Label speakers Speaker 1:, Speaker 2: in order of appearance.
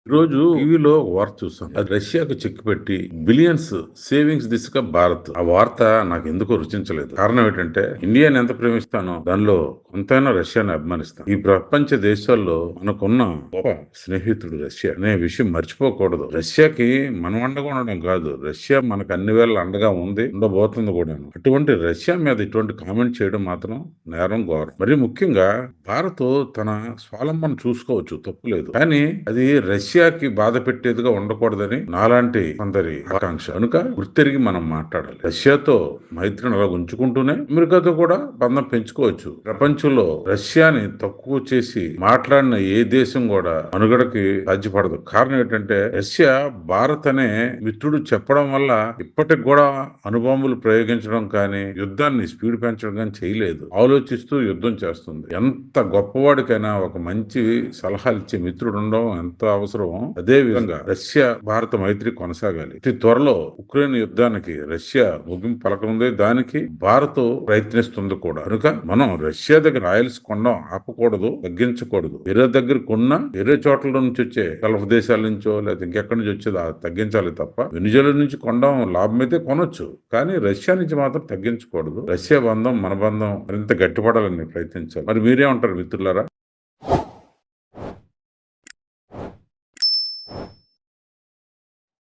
Speaker 1: ఈరోజు టీవీలో వార్త చూసాం. అది రష్యాకు చెక్ పెట్టి బిలియన్స్ సేవింగ్స్ దిశగా భారత్. ఆ వార్త నాకు ఎందుకో రుచించలేదు. కారణం ఏంటంటే ఇండియాని ఎంత ప్రేమిస్తానో దానిలో కొంతైనా రష్యాని అభిమానిస్తాను. ఈ ప్రపంచ దేశాల్లో మనకున్న గొప్ప స్నేహితుడు రష్యా అనే విషయం మర్చిపోకూడదు. రష్యాకి మనం అండగా ఉండడం కాదు, రష్యా మనకు అన్ని వేళ అండగా ఉంది, ఉండబోతుంది కూడా. అటువంటి రష్యా మీద ఇటువంటి కామెంట్ చేయడం మాత్రం నేరం, ఘోరం. మరి ముఖ్యంగా భారత్ తన స్వాలంబన చూసుకోవచ్చు, తప్పులేదు. కానీ అది రష్యాకి బాధ పెట్టేదిగా ఉండకూడదని నాలాంటి కొందరి ఆకాంక్ష. కనుక గుర్తెరిగి మనం మాట్లాడాలి. రష్యాతో మైత్రిని అలా ఉంచుకుంటూనే అమెరికాతో కూడా బంధం పెంచుకోవచ్చు. ప్రపంచంలో రష్యాని తక్కువ చేసి మాట్లాడిన ఏ దేశం కూడా మనుగడకి సాధ్యపడదు. కారణం ఏంటంటే రష్యా భారత్ అనే మిత్రుడు చెప్పడం వల్ల ఇప్పటికి కూడా అణుబాంబులు ప్రయోగించడం కానీ, యుద్ధాన్ని స్పీడ్ పెంచడం కానీ చేయలేదు. ఆలోచిస్తూ యుద్ధం చేస్తుంది. ఎంత గొప్పవాడికైనా ఒక మంచి సలహాలు ఇచ్చే మిత్రుడు ఉండడం ఎంత అవసరమో, అదే విధంగా రష్యా భారత మైత్రి కొనసాగాలి. అతి త్వరలో ఉక్రెయిన్ యుద్ధానికి రష్యా ముగింపు పలకనుంది. దానికి భారత్ ప్రయత్నిస్తుంది కూడా. కనుక మనం రష్యా దగ్గర ఆయిల్స్ కొనడం ఆపకూడదు, తగ్గించకూడదు. వేరే దగ్గర కొన్నా వేరే చోట్ల నుంచి వచ్చే గల్ఫ్ దేశాల నుంచో లేదా ఇంకెక్కడి నుంచి వచ్చేది తగ్గించాలి తప్ప, వెనిజులా నుంచి కొనడం లాభం అయితే కొనొచ్చు, కానీ రష్యా నుంచి మాత్రం తగ్గించకూడదు. రష్యా బంధం మన బంధం మరింత గట్టిపడాలని ప్రయత్నించాలి. మరి మీరేమంటారు మిత్రులారా?